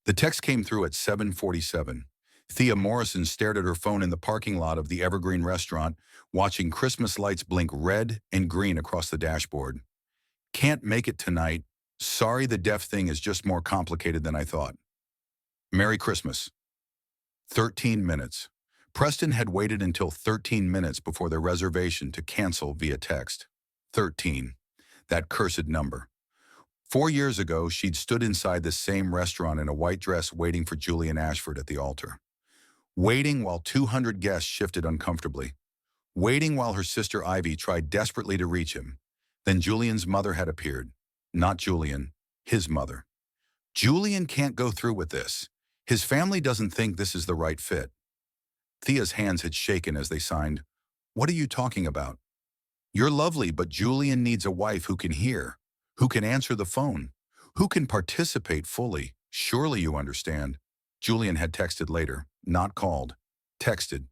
The text came through at 7:47. Thea Morrison stared at her phone in the parking lot of the Evergreen restaurant, watching Christmas lights blink red and green across the dashboard. Can't make it tonight. Sorry, the deaf thing is just more complicated than I thought. Merry Christmas. 13 minutes. Preston had waited until 13 minutes before their reservation to cancel via text. 13. That cursed number. 4 years ago, she'd stood inside this same restaurant in a white dress waiting for Julian Ashford at the altar. Waiting while 200 guests shifted uncomfortably. Waiting while her sister Ivy tried desperately to reach him. Then Julian's mother had appeared. Not Julian, his mother. Julian can't go through with this. His family doesn't think this is the right fit. Thea's hands had shaken as they signed. What are you talking about? You're lovely, but Julian needs a wife who can hear, who can answer the phone, who can participate fully. Surely you understand. Julian had texted later, not called. Texted.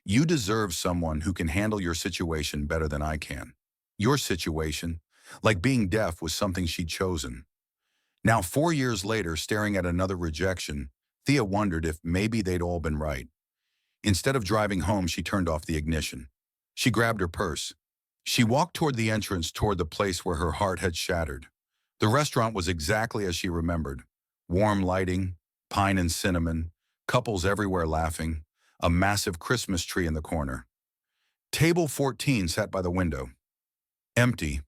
You deserve someone who can handle your situation better than I can. Your situation, like being deaf, was something she'd chosen. Now, 4 years later, staring at another rejection, Thea wondered if maybe they'd all been right. Instead of driving home, she turned off the ignition. She grabbed her purse. She walked toward the entrance, toward the place where her heart had shattered. The restaurant was exactly as she remembered. Warm lighting, pine and cinnamon, couples everywhere laughing, a massive Christmas tree in the corner. Table 14 sat by the window. Empty.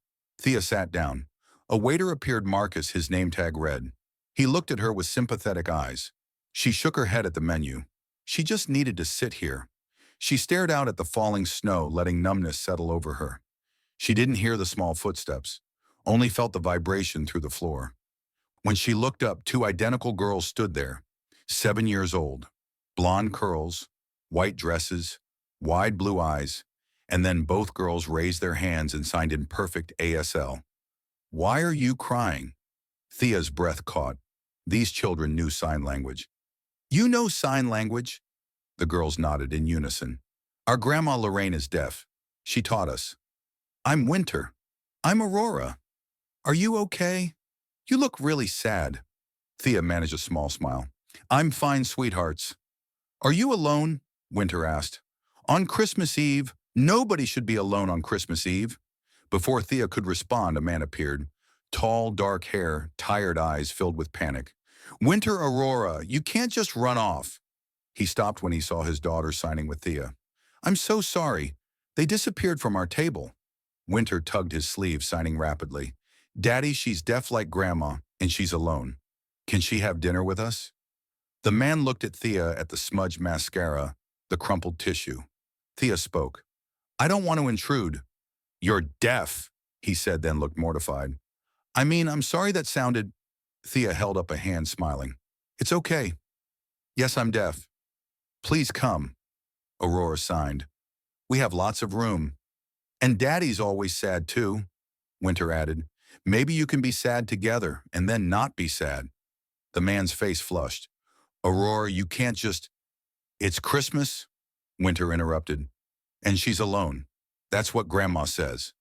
Thea sat down. A waiter appeared, Marcus, his name tag read. He looked at her with sympathetic eyes. She shook her head at the menu. She just needed to sit here. She stared out at the falling snow, letting numbness settle over her. She didn't hear the small footsteps, only felt the vibration through the floor. When she looked up, two identical girls stood there, 7 years old, blonde curls, white dresses, wide blue eyes, and then both girls raised their hands and signed in perfect ASL. Why are you crying? Thea's breath caught. These children knew sign language. You know sign language? The girls nodded in unison. Our grandma Lorraine is deaf. She taught us. I'm Winter. I'm Aurora. Are you okay? You look really sad. Thea managed a small smile. I'm fine, sweethearts. Are you alone? Winter asked. On Christmas Eve? Nobody should be alone on Christmas Eve. Before Thea could respond, a man appeared. Tall, dark hair, tired eyes filled with panic. Winter, Aurora, you can't just run off. He stopped when he saw his daughter signing with Thea. I'm so sorry. They disappeared from our table. Winter tugged his sleeve, signing rapidly. Daddy, she's deaf like Grandma, and she's alone. Can she have dinner with us? The man looked at Thea, at the smudged mascara, the crumpled tissue. Thea spoke. I don't want to intrude. You're deaf, he said, then looked mortified. I'm sorry that sounded... Thea held up a hand, smiling. It's okay. Yes, I'm deaf. Please come. Aurora signed. We have lots of room. And Daddy's always sad too, Winter added. Maybe you can be sad together and then not be sad. The man's face flushed. Aurora, you can't just... It's Christmas, Winter interrupted. And she's alone. That's what Grandma says.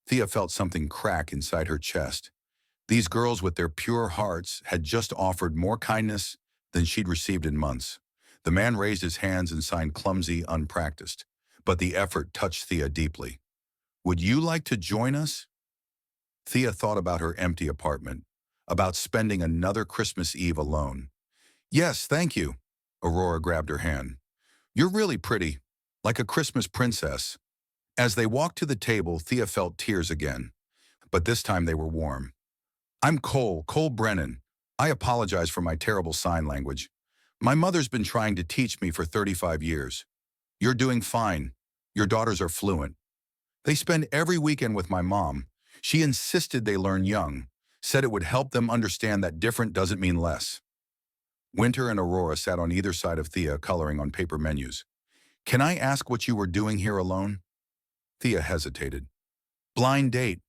Thea felt something crack inside her chest. These girls with their pure hearts had just offered more kindness than she'd received in months. The man raised his hands and signed clumsy, unpracticed. But the effort touched Thea deeply. Would you like to join us? Thea thought about her empty apartment, about spending another Christmas Eve alone. Yes, thank you. Aurora grabbed her hand. You're really pretty, like a Christmas princess. As they walked to the table, Thea felt tears again, but this time they were warm. I'm Cole Brennan. I apologize for my terrible sign language. My mother's been trying to teach me for 35 years. You're doing fine. Your daughters are fluent. They spend every weekend with my mom. She insisted they learn young, said it would help them understand that different doesn't mean less. Winter and Aurora sat on either side of Thea, coloring on paper menus. Can I ask what you were doing here alone? Thea hesitated. Blind date.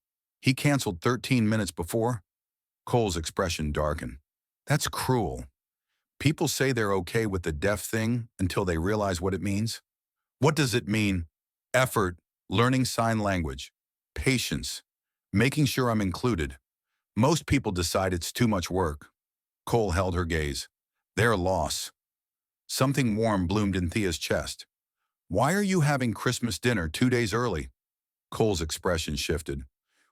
He canceled 13 minutes before. Cole's expression darkened. That's cruel. People say they're okay with the deaf thing until they realize what it means. What does it mean? Effort, learning sign language, patience, making sure I'm included. Most people decide it's too much work. Cole held her gaze. Their loss. Something warm bloomed in Thea's chest. Why are you having Christmas dinner 2 days early? Cole's expression shifted.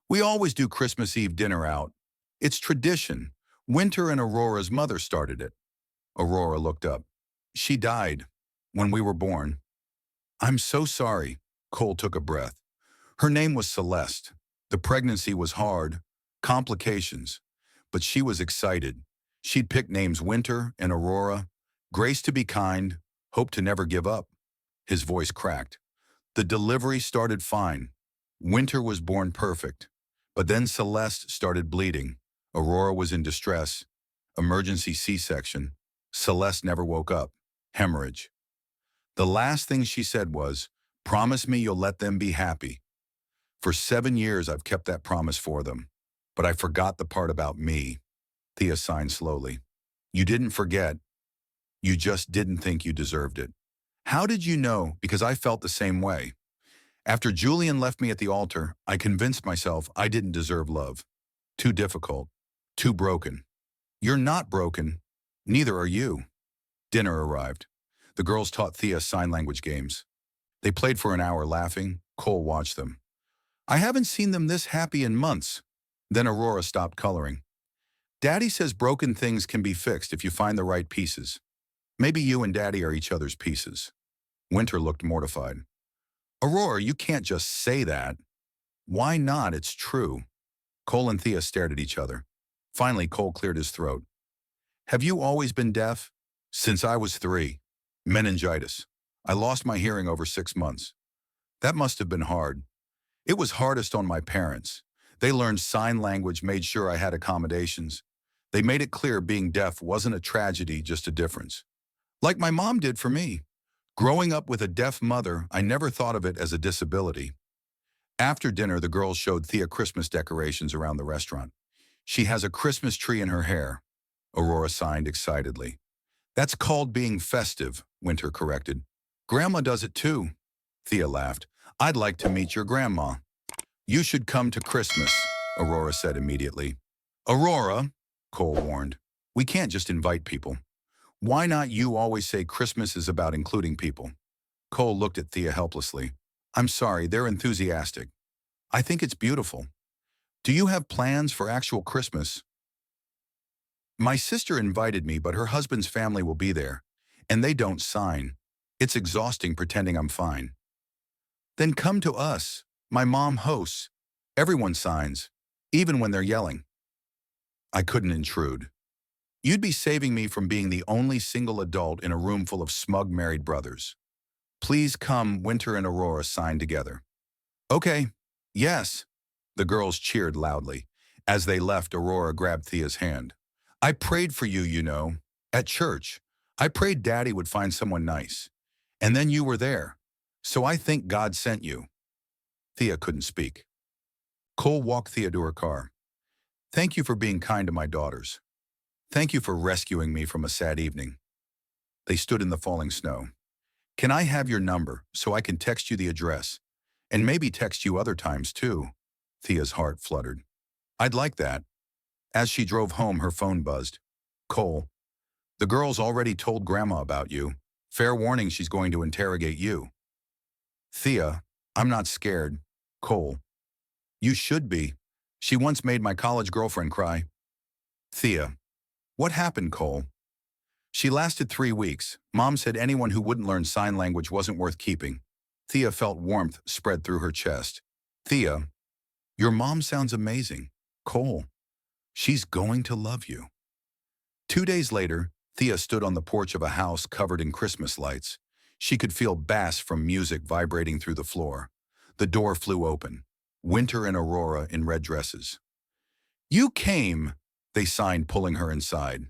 We always do Christmas Eve dinner out. It's tradition. Winter and Aurora's mother started it. Aurora looked up. She died when we were born. I'm so sorry. Cole took a breath. Her name was Celeste. The pregnancy was hard, complications, but she was excited. She'd picked names Winter and Aurora, Grace to be kind, Hope to never give up. His voice cracked. The delivery started fine. Winter was born perfect, but then Celeste started bleeding. Aurora was in distress. Emergency C-section. Celeste never woke up. Hemorrhage. The last thing she said was, promise me you'll let them be happy. For 7 years I've kept that promise for them, but I forgot the part about me. Thea signed slowly. You didn't forget. You just didn't think you deserved it. How did you know? Because I felt the same way. After Julian left me at the altar, I convinced myself I didn't deserve love. Too difficult. Too broken. You're not broken. Neither are you. Dinner arrived. The girls taught Thea sign language games. They played for an hour laughing. Cole watched them. I haven't seen them this happy in months. Then Aurora stopped coloring. Daddy says broken things can be fixed if you find the right pieces. Maybe you and Daddy are each other's pieces. Winter looked mortified. Aurora, you can't just say that. Why not? It's true. Cole and Thea stared at each other. Finally, Cole cleared his throat. Have you always been deaf? Since I was 3. Meningitis. I lost my hearing over 6 months. That must have been hard. It was hardest on my parents. They learned sign language, made sure I had accommodations. They made it clear being deaf wasn't a tragedy, just a difference. Like my mom did for me. Growing up with a deaf mother, I never thought of it as a disability. After dinner, the girls showed Thea Christmas decorations around the restaurant. She has a Christmas tree in her hair. Aurora signed excitedly. That's called being festive, Winter corrected. Grandma does it too. Thea laughed. I'd like to meet your grandma. You should come to Christmas, Aurora said immediately. Aurora, Cole warned, we can't just invite people. Why not you always say Christmas is about including people? Cole looked at Thea helplessly. I'm sorry, they're enthusiastic. I think it's beautiful. Do you have plans for actual Christmas? My sister invited me, but her husband's family will be there, and they don't sign. It's exhausting pretending I'm fine. Then come to us. My mom hosts. Everyone signs, even when they're yelling. I couldn't intrude. You'd be saving me from being the only single adult in a room full of smug married brothers. Please come, Winter and Aurora signed together. Okay, yes. The girls cheered loudly. As they left, Aurora grabbed Thea's hand. I prayed for you, you know, at church. I prayed Daddy would find someone nice. And then you were there. So I think God sent you. Thea couldn't speak. Cole walked Thea to her car. Thank you for being kind to my daughters. Thank you for rescuing me from a sad evening. They stood in the falling snow. Can I have your number so I can text you the address? And maybe text you other times too. Thea's heart fluttered. I'd like that. As she drove home, her phone buzzed. Cole, the girls already told Grandma about you. Fair warning, she's going to interrogate you. Thea, I'm not scared. Cole, you should be. She once made my college girlfriend cry. Thea, what happened, Cole? She lasted 3 weeks. Mom said anyone who wouldn't learn sign language wasn't worth keeping. Thea felt warmth spread through her chest. Thea, your mom sounds amazing. Cole, she's going to love you. 2 days later, Thea stood on the porch of a house covered in Christmas lights. She could feel bass from music vibrating through the floor. The door flew open. Winter and Aurora in red dresses. You came, they signed, pulling her inside.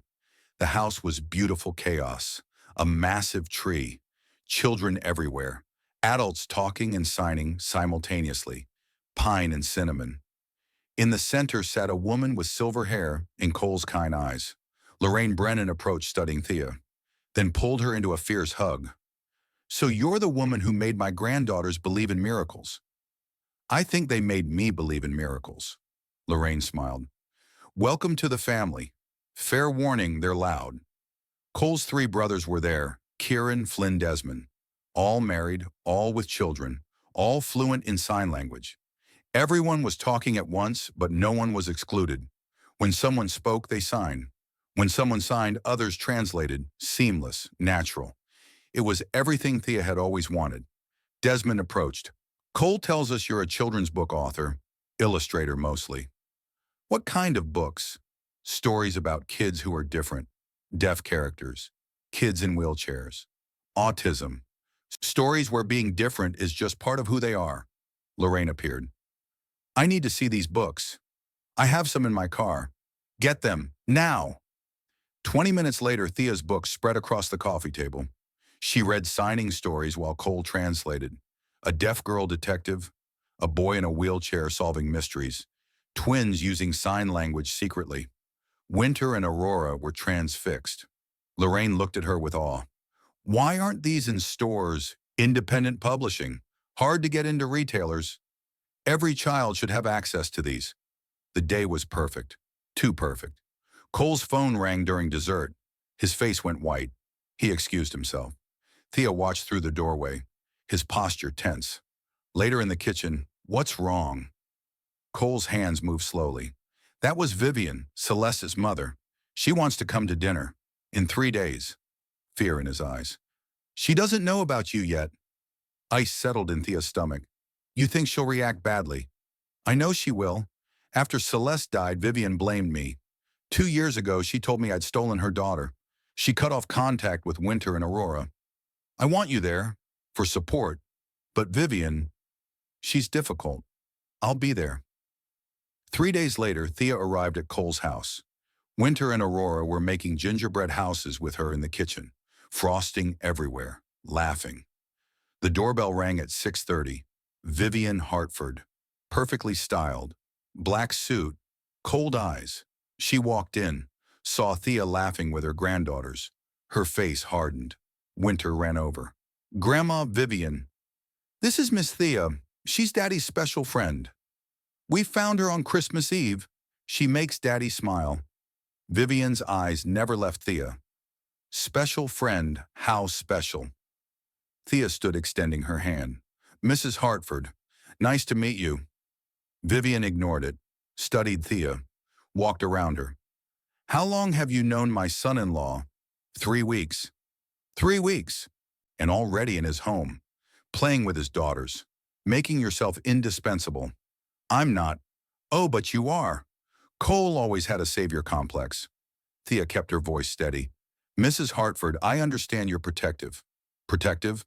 The house was beautiful chaos. A massive tree. Children everywhere. Adults talking and signing simultaneously. Pine and cinnamon. In the center sat a woman with silver hair and Cole's kind eyes. Lorraine Brennan approached, studying Thea, then pulled her into a fierce hug. So you're the woman who made my granddaughters believe in miracles. I think they made me believe in miracles. Lorraine smiled. Welcome to the family. Fair warning, they're loud. Cole's three brothers were there, Kieran, Flynn, Desmond. All married, all with children, all fluent in sign language. Everyone was talking at once, but no one was excluded. When someone spoke, they signed. When someone signed, others translated, seamless, natural. It was everything Thea had always wanted. Desmond approached. Cole tells us you're a children's book author, illustrator mostly. What kind of books? Stories about kids who are different, deaf characters, kids in wheelchairs, autism. Stories where being different is just part of who they are. Lorraine appeared. I need to see these books. I have some in my car. Get them, now. 20 minutes later, Thea's books spread across the coffee table. She read signing stories while Cole translated. A deaf girl detective, a boy in a wheelchair solving mysteries, twins using sign language secretly. Winter and Aurora were transfixed. Lorraine looked at her with awe. Why aren't these in stores, independent publishing, hard to get into retailers? Every child should have access to these. The day was perfect. Too perfect. Cole's phone rang during dessert. His face went white. He excused himself. Thea watched through the doorway, his posture tense. Later in the kitchen, what's wrong? Cole's hands moved slowly. That was Vivian, Celeste's mother. She wants to come to dinner. In 3 days. Fear in his eyes. She doesn't know about you yet. Ice settled in Thea's stomach. You think she'll react badly? I know she will. After Celeste died, Vivian blamed me. 2 years ago, she told me I'd stolen her daughter. She cut off contact with Winter and Aurora. I want you there, for support. But Vivian, she's difficult. I'll be there. 3 days later, Thea arrived at Cole's house. Winter and Aurora were making gingerbread houses with her in the kitchen, frosting everywhere, laughing. The doorbell rang at 6:30. Vivian Hartford, perfectly styled, black suit, cold eyes. She walked in, saw Thea laughing with her granddaughters. Her face hardened. Winter ran over. Grandma Vivian. This is Miss Thea. She's Daddy's special friend. We found her on Christmas Eve. She makes Daddy smile. Vivian's eyes never left Thea. Special friend, how special? Thea stood extending her hand. Mrs. Hartford, nice to meet you. Vivian ignored it, studied Thea, walked around her. How long have you known my son-in-law? 3 weeks. 3 weeks. And already in his home, playing with his daughters, making yourself indispensable. I'm not. Oh, but you are. Cole always had a savior complex. Thea kept her voice steady. Mrs. Hartford, I understand you're protective. Protective?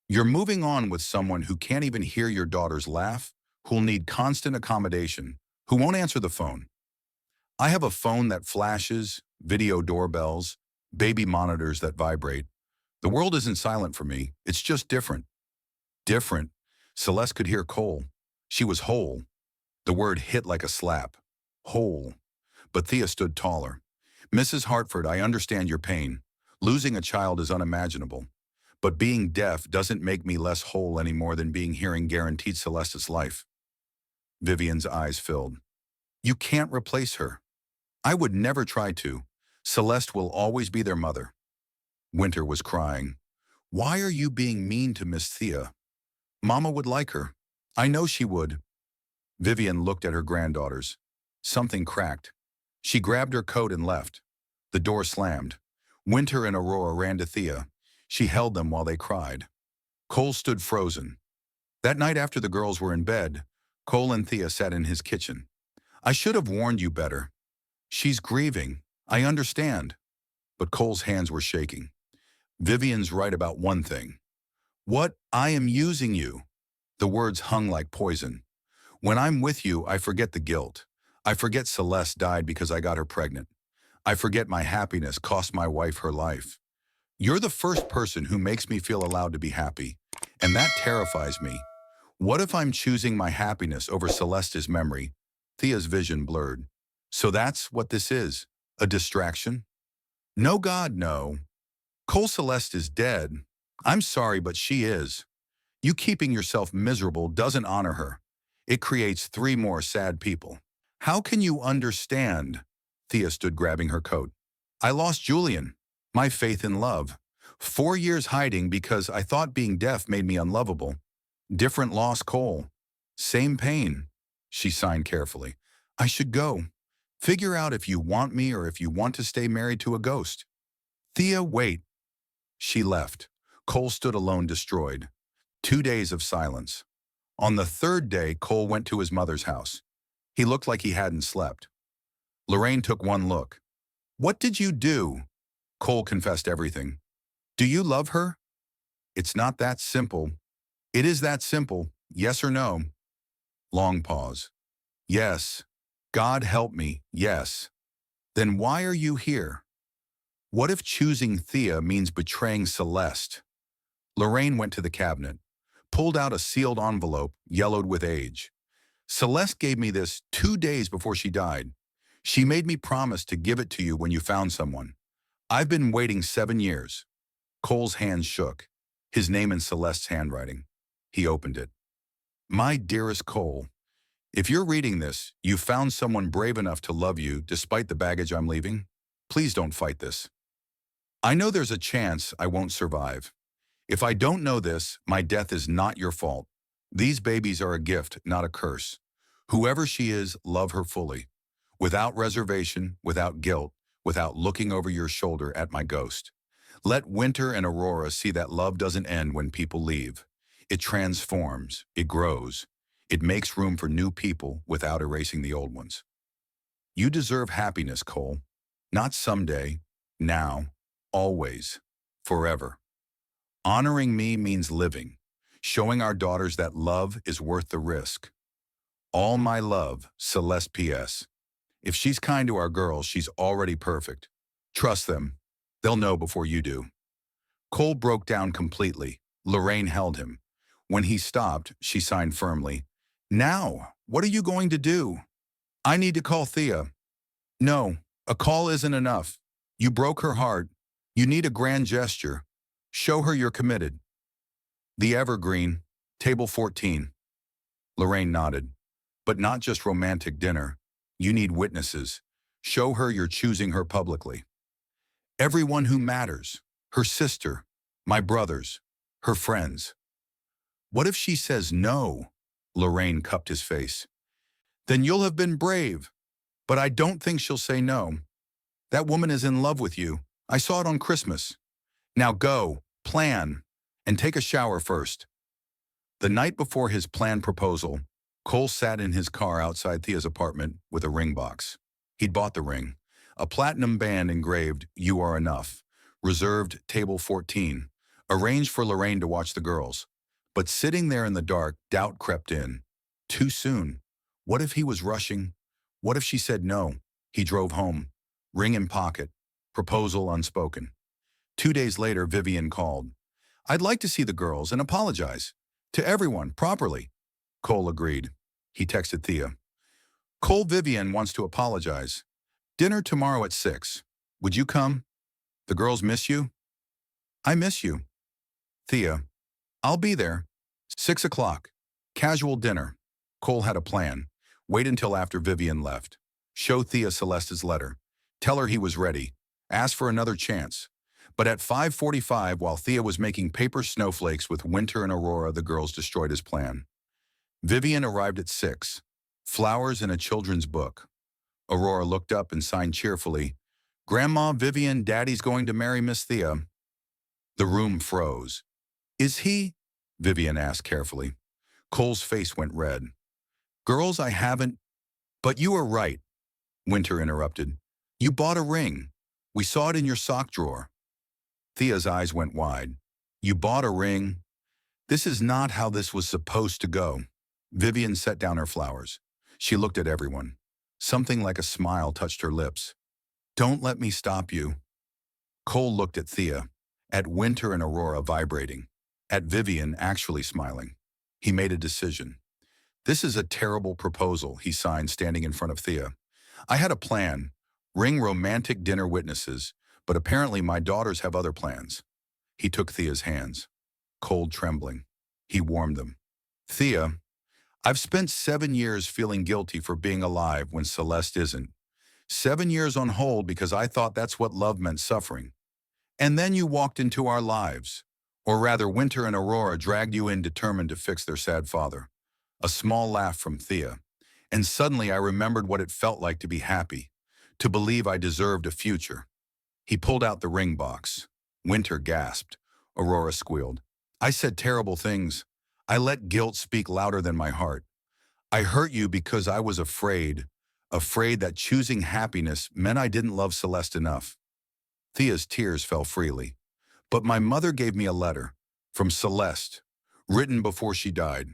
You're moving on with someone who can't even hear your daughters laugh, who'll need constant accommodation, who won't answer the phone. I have a phone that flashes, video doorbells, baby monitors that vibrate. The world isn't silent for me. It's just different. Different. Celeste could hear Cole. She was whole. The word hit like a slap. Whole. But Thea stood taller. Mrs. Hartford, I understand your pain. Losing a child is unimaginable. But being deaf doesn't make me less whole any more than being hearing guaranteed Celeste's life. Vivian's eyes filled. You can't replace her. I would never try to. Celeste will always be their mother. Winter was crying. Why are you being mean to Miss Thea? Mama would like her. I know she would. Vivian looked at her granddaughters. Something cracked. She grabbed her coat and left. The door slammed. Winter and Aurora ran to Thea. She held them while they cried. Cole stood frozen. That night after the girls were in bed, Cole and Thea sat in his kitchen. I should have warned you better. She's grieving. I understand. But Cole's hands were shaking. Vivian's right about one thing. What? I am using you. The words hung like poison. When I'm with you, I forget the guilt. I forget Celeste died because I got her pregnant. I forget my happiness cost my wife her life. You're the first person who makes me feel allowed to be happy, and that terrifies me. What if I'm choosing my happiness over Celeste's memory? Thea's vision blurred. So that's what this is, a distraction? No, God, no. Cole Celeste is dead. I'm sorry, but she is. You keeping yourself miserable doesn't honor her. It creates 3 more sad people. How can you understand? Thea stood grabbing her coat. I lost Julian, my faith in love. 4 years hiding because I thought being deaf made me unlovable. Different loss, Cole. Same pain. She signed carefully. I should go. Figure out if you want me or if you want to stay married to a ghost. Thea, wait. She left. Cole stood alone, destroyed. 2 days of silence. On the third day, Cole went to his mother's house. He looked like he hadn't slept. Lorraine took one look. What did you do? Cole confessed everything. Do you love her? It's not that simple. It is that simple. Yes or no? Long pause. Yes. God help me. Yes. Then why are you here? What if choosing Thea means betraying Celeste? Lorraine went to the cabinet, pulled out a sealed envelope, yellowed with age. Celeste gave me this 2 days before she died. She made me promise to give it to you when you found someone. I've been waiting 7 years. Cole's hands shook, his name in Celeste's handwriting. He opened it. My dearest Cole, if you're reading this, you found someone brave enough to love you despite the baggage I'm leaving. Please don't fight this. I know there's a chance I won't survive. If I don't know this, my death is not your fault. These babies are a gift, not a curse. Whoever she is, love her fully. Without reservation, without guilt, without looking over your shoulder at my ghost. Let Winter and Aurora see that love doesn't end when people leave. It transforms, it grows. It makes room for new people without erasing the old ones. You deserve happiness, Cole. Not someday, now, always, forever. Honoring me means living, showing our daughters that love is worth the risk. All my love, Celeste P.S. If she's kind to our girls, she's already perfect. Trust them. They'll know before you do. Cole broke down completely. Lorraine held him. When he stopped, she signed firmly. Now, what are you going to do? I need to call Thea. No, a call isn't enough. You broke her heart. You need a grand gesture. Show her you're committed. The Evergreen, table 14. Lorraine nodded. But not just romantic dinner. You need witnesses. Show her you're choosing her publicly. Everyone who matters. Her sister, my brothers, her friends. What if she says no? Lorraine cupped his face. Then you'll have been brave. But I don't think she'll say no. That woman is in love with you. I saw it on Christmas. Now go, plan, and take a shower first. The night before his planned proposal, Cole sat in his car outside Thea's apartment with a ring box. He'd bought the ring, a platinum band engraved, "You Are Enough," reserved table 14, arranged for Lorraine to watch the girls. But sitting there in the dark, doubt crept in. Too soon. What if he was rushing? What if she said no? He drove home, ring in pocket, proposal unspoken. 2 days later, Vivian called. I'd like to see the girls and apologize. To everyone, properly. Cole agreed. He texted Thea. Cole, Vivian wants to apologize. Dinner tomorrow at 6. Would you come? The girls miss you? I miss you. Thea. I'll be there. 6 o'clock. Casual dinner. Cole had a plan. Wait until after Vivian left. Show Thea Celeste's letter. Tell her he was ready. Ask for another chance. But at 5:45, while Thea was making paper snowflakes with Winter and Aurora, the girls destroyed his plan. Vivian arrived at 6. Flowers and a children's book. Aurora looked up and signed cheerfully, Grandma Vivian, Daddy's going to marry Miss Thea. The room froze. Is he? Vivian asked carefully. Cole's face went red. Girls, I haven't. But you are right, Winter interrupted. You bought a ring. We saw it in your sock drawer. Thea's eyes went wide. You bought a ring? This is not how this was supposed to go. Vivian set down her flowers. She looked at everyone. Something like a smile touched her lips. Don't let me stop you. Cole looked at Thea, at Winter and Aurora vibrating, at Vivian actually smiling. He made a decision. This is a terrible proposal, he signed, standing in front of Thea. I had a plan. Ring romantic dinner witnesses, but apparently my daughters have other plans. He took Thea's hands, cold, trembling. He warmed them. Thea, I've spent 7 years feeling guilty for being alive when Celeste isn't. 7 years on hold because I thought that's what love meant, suffering. And then you walked into our lives. Or rather, Winter and Aurora dragged you in determined to fix their sad father. A small laugh from Thea. And suddenly I remembered what it felt like to be happy, to believe I deserved a future. He pulled out the ring box. Winter gasped. Aurora squealed. I said terrible things. I let guilt speak louder than my heart. I hurt you because I was afraid that choosing happiness meant I didn't love Celeste enough. Thea's tears fell freely. But my mother gave me a letter from Celeste, written before she died.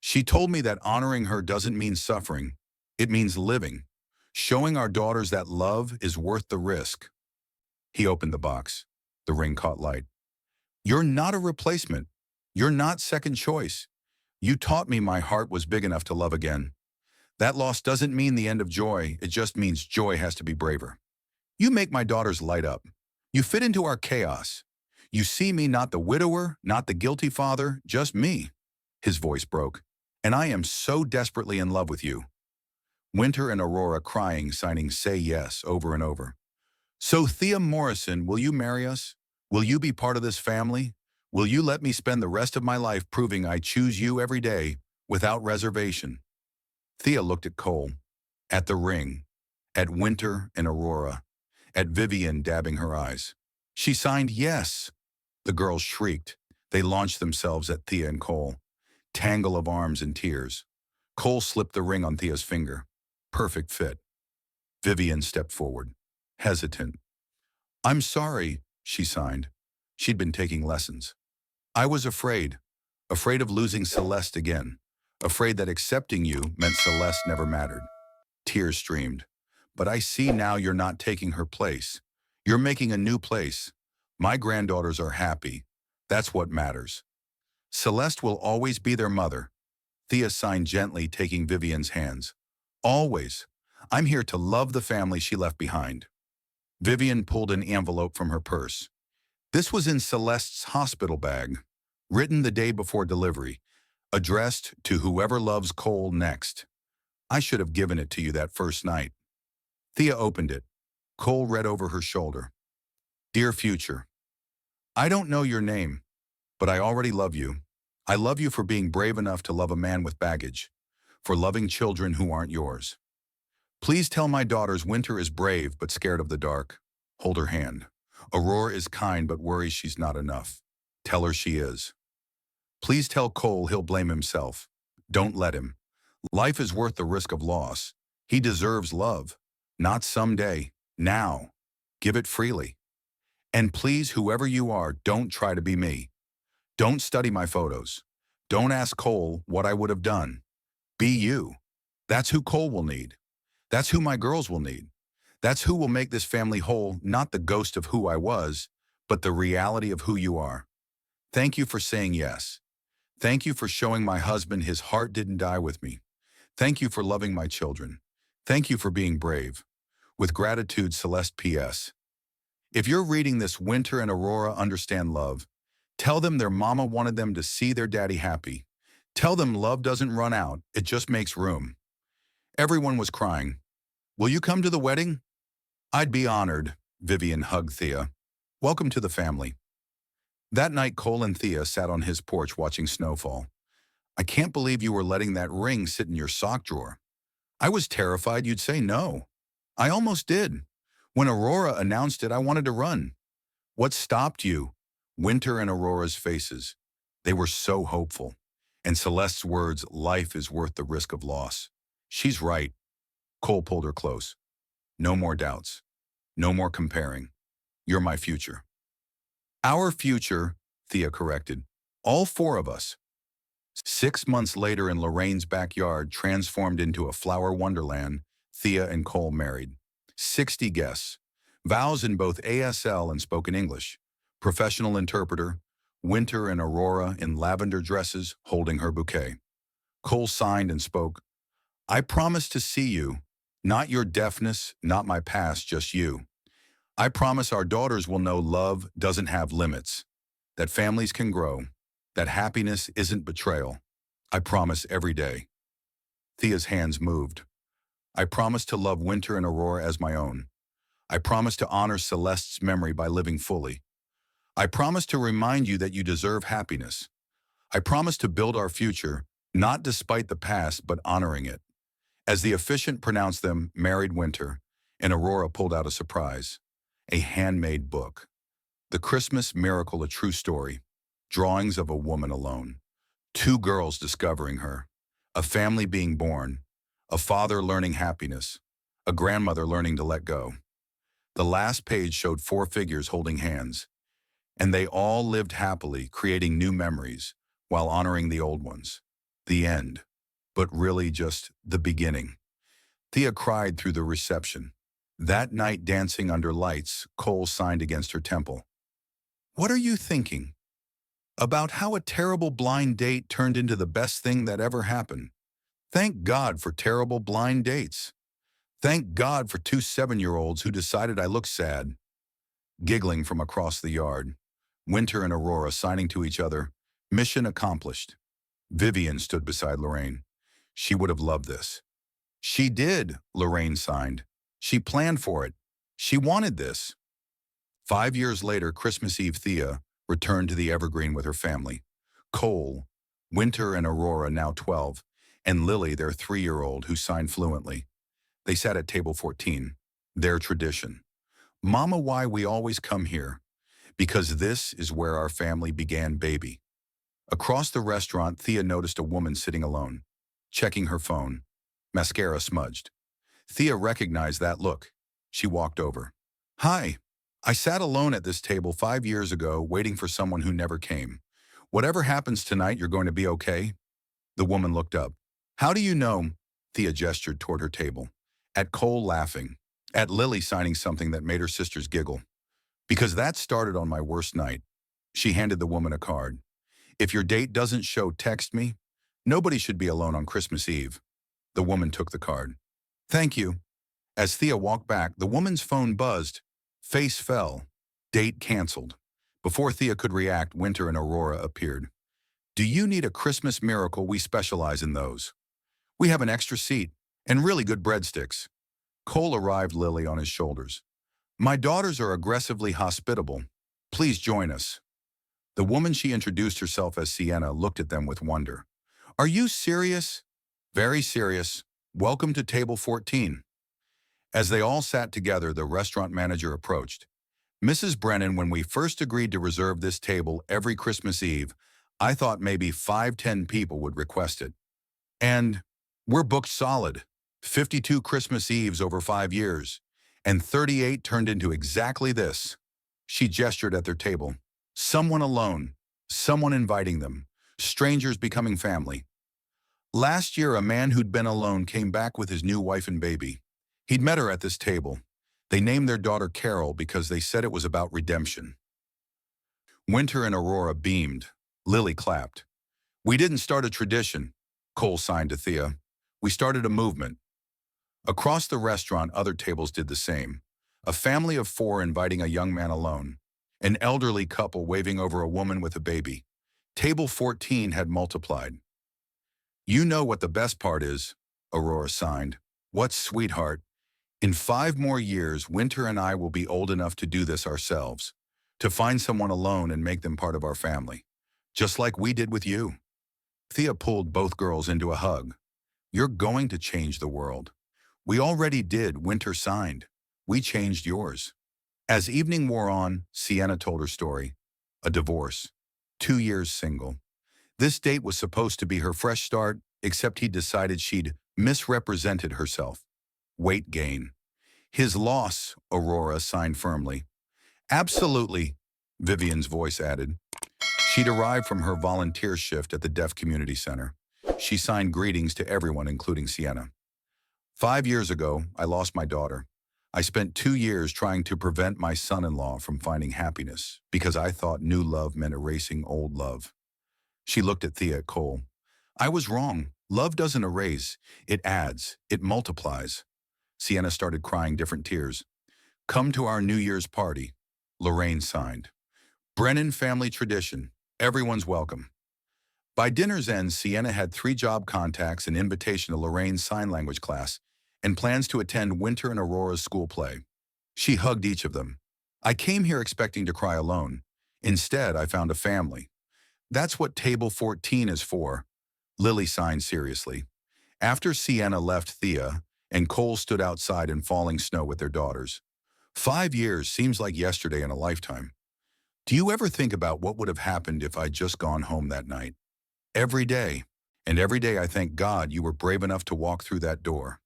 She told me that honoring her doesn't mean suffering. It means living, showing our daughters that love is worth the risk. He opened the box. The ring caught light. You're not a replacement. You're not second choice. You taught me my heart was big enough to love again. That loss doesn't mean the end of joy. It just means joy has to be braver. You make my daughters light up. You fit into our chaos. You see me not the widower, not the guilty father, just me. His voice broke. And I am so desperately in love with you. Winter and Aurora crying, signing "say yes" over and over. So Thea Morrison, will you marry us? Will you be part of this family? Will you let me spend the rest of my life proving I choose you every day, without reservation? Thea looked at Cole, at the ring, at Winter and Aurora, at Vivian dabbing her eyes. She signed yes. The girls shrieked. They launched themselves at Thea and Cole. Tangle of arms and tears. Cole slipped the ring on Thea's finger. Perfect fit. Vivian stepped forward, hesitant. I'm sorry, she signed. She'd been taking lessons. I was afraid of losing Celeste again, afraid that accepting you meant Celeste never mattered. Tears streamed. But I see now you're not taking her place. You're making a new place. My granddaughters are happy. That's what matters. Celeste will always be their mother. Thea signed gently, taking Vivian's hands. Always. I'm here to love the family she left behind. Vivian pulled an envelope from her purse. This was in Celeste's hospital bag, written the day before delivery, addressed to whoever loves Cole next. I should have given it to you that first night. Thea opened it. Cole read over her shoulder. Dear future, I don't know your name, but I already love you. I love you for being brave enough to love a man with baggage, for loving children who aren't yours. Please tell my daughters Winter is brave but scared of the dark. Hold her hand. Aurora is kind but worries she's not enough. Tell her she is. Please tell Cole he'll blame himself. Don't let him. Life is worth the risk of loss. He deserves love. Not someday. Now. Give it freely. And please, whoever you are, don't try to be me. Don't study my photos. Don't ask Cole what I would have done. Be you. That's who Cole will need. That's who my girls will need. That's who will make this family whole, not the ghost of who I was, but the reality of who you are. Thank you for saying yes. Thank you for showing my husband his heart didn't die with me. Thank you for loving my children. Thank you for being brave. With gratitude, Celeste P.S. If you're reading this, Winter and Aurora understand love. Tell them their mama wanted them to see their daddy happy. Tell them love doesn't run out, it just makes room. Everyone was crying. Will you come to the wedding? I'd be honored. Vivian hugged Thea. Welcome to the family. That night, Cole and Thea sat on his porch watching snowfall. I can't believe you were letting that ring sit in your sock drawer. I was terrified you'd say no. I almost did. When Aurora announced it, I wanted to run. What stopped you? Winter and Aurora's faces. They were so hopeful. And Celeste's words, life is worth the risk of loss. She's right. Cole pulled her close. No more doubts. No more comparing. You're my future. Our future, Thea corrected. All four of us. 6 months later, in Lorraine's backyard, transformed into a flower wonderland, Thea and Cole married. 60 guests. Vows in both ASL and spoken English. Professional interpreter. Winter and Aurora in lavender dresses holding her bouquet. Cole signed and spoke. I promise to see you. Not your deafness, not my past, just you. I promise our daughters will know love doesn't have limits. That families can grow. That happiness isn't betrayal. I promise every day. Thea's hands moved. I promise to love Winter and Aurora as my own. I promise to honor Celeste's memory by living fully. I promise to remind you that you deserve happiness. I promise to build our future, not despite the past, but honoring it. As the officiant pronounced them, married Winter, and Aurora pulled out a surprise, a handmade book. The Christmas Miracle, a true story. Drawings of a woman alone. Two girls discovering her. A family being born. A father learning happiness. A grandmother learning to let go. The last page showed four figures holding hands, and they all lived happily, creating new memories while honoring the old ones. The end, but really just the beginning. Thea cried through the reception. That night, dancing under lights, Cole signed against her temple. What are you thinking? About how a terrible blind date turned into the best thing that ever happened. Thank God for terrible blind dates. Thank God for two 7-year-olds who decided I looked sad. Giggling from across the yard, Winter and Aurora signing to each other, mission accomplished. Vivian stood beside Lorraine. She would have loved this. She did, Lorraine signed. She planned for it. She wanted this. 5 years later, Christmas Eve, Thea returned to the Evergreen with her family. Cole, Winter and Aurora, now 12, and Lily, their 3-year-old, who signed fluently. They sat at table 14, their tradition. Mama, why we always come here? Because this is where our family began, baby. Across the restaurant, Thea noticed a woman sitting alone, checking her phone, mascara smudged. Thea recognized that look. She walked over. Hi. I sat alone at this table 5 years ago, waiting for someone who never came. Whatever happens tonight, you're going to be okay? The woman looked up. How do you know? Thea gestured toward her table. At Cole laughing. At Lily signing something that made her sisters giggle. Because that started on my worst night. She handed the woman a card. If your date doesn't show, text me. Nobody should be alone on Christmas Eve. The woman took the card. Thank you. As Thea walked back, the woman's phone buzzed. Face fell. Date canceled. Before Thea could react, Winter and Aurora appeared. Do you need a Christmas miracle? We specialize in those. We have an extra seat and really good breadsticks. Cole arrived, Lily on his shoulders. My daughters are aggressively hospitable. Please join us. The woman, she introduced herself as Sienna, looked at them with wonder. Are you serious? Very serious. Welcome to table 14. As they all sat together, the restaurant manager approached. Mrs. Brennan, when we first agreed to reserve this table every Christmas Eve, I thought maybe 5-10 people would request it. And we're booked solid. 52 Christmas Eves over 5 years. And 38 turned into exactly this. She gestured at their table. Someone alone. Someone inviting them. Strangers becoming family. Last year, a man who'd been alone came back with his new wife and baby. He'd met her at this table. They named their daughter Carol because they said it was about redemption. Winter and Aurora beamed. Lily clapped. We didn't start a tradition, Cole signed to Thea. We started a movement. Across the restaurant, other tables did the same. A family of 4 inviting a young man alone. An elderly couple waving over a woman with a baby. Table 14 had multiplied. You know what the best part is, Aurora signed. What, sweetheart? In 5 more years, Winter and I will be old enough to do this ourselves, to find someone alone and make them part of our family, just like we did with you. Thea pulled both girls into a hug. You're going to change the world. We already did, Winter signed. We changed yours. As evening wore on, Sienna told her story. A divorce. 2 years single. This date was supposed to be her fresh start, except he decided she'd misrepresented herself. Weight gain. His loss, Aurora signed firmly. Absolutely, Vivian's voice added. She'd arrived from her volunteer shift at the Deaf Community Center. She signed greetings to everyone, including Sienna. 5 years ago, I lost my daughter. I spent 2 years trying to prevent my son-in-law from finding happiness because I thought new love meant erasing old love. She looked at Thea at Cole. I was wrong. Love doesn't erase. It adds. It multiplies. Sienna started crying different tears. Come to our New Year's party. Lorraine signed. Brennan family tradition. Everyone's welcome. By dinner's end, Sienna had 3 job contacts, an invitation to Lorraine's sign language class, and plans to attend Winter and Aurora's school play. She hugged each of them. I came here expecting to cry alone. Instead, I found a family. That's what table 14 is for. Lily signed seriously. After Sienna left Thea, and Cole stood outside in falling snow with their daughters. 5 years seems like yesterday in a lifetime. Do you ever think about what would have happened if I'd just gone home that night? Every day. And every day I thank God you were brave enough to walk through that door.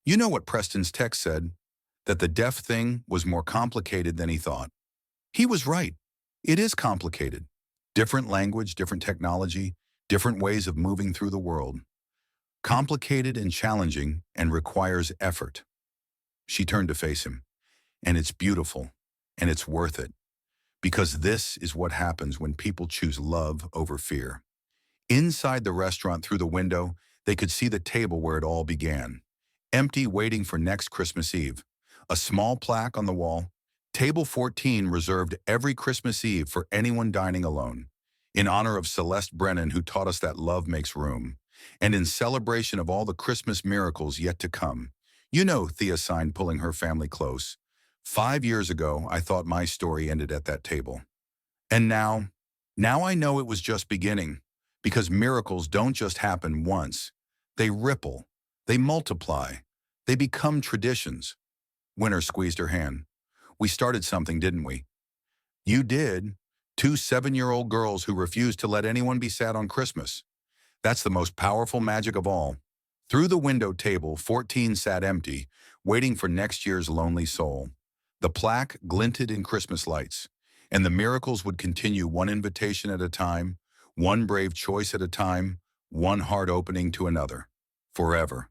You know what Preston's text said? That the deaf thing was more complicated than he thought. He was right. It is complicated. Different language, different technology, different ways of moving through the world. Complicated and challenging and requires effort. She turned to face him. And it's beautiful. And it's worth it. Because this is what happens when people choose love over fear. Inside the restaurant through the window, they could see the table where it all began. Empty, waiting for next Christmas Eve. A small plaque on the wall. Table 14 reserved every Christmas Eve for anyone dining alone. In honor of Celeste Brennan, who taught us that love makes room. And in celebration of all the Christmas miracles yet to come. You know, Thea signed, pulling her family close. 5 years ago, I thought my story ended at that table. And now I know it was just beginning. Because miracles don't just happen once. They ripple. They multiply. They become traditions. Winter squeezed her hand. We started something, didn't we? You did. 2 7-year-old girls who refused to let anyone be sad on Christmas. That's the most powerful magic of all. Through the window, table 14 sat empty, waiting for next year's lonely soul. The plaque glinted in Christmas lights, and the miracles would continue, one invitation at a time, one brave choice at a time, one heart opening to another. Forever.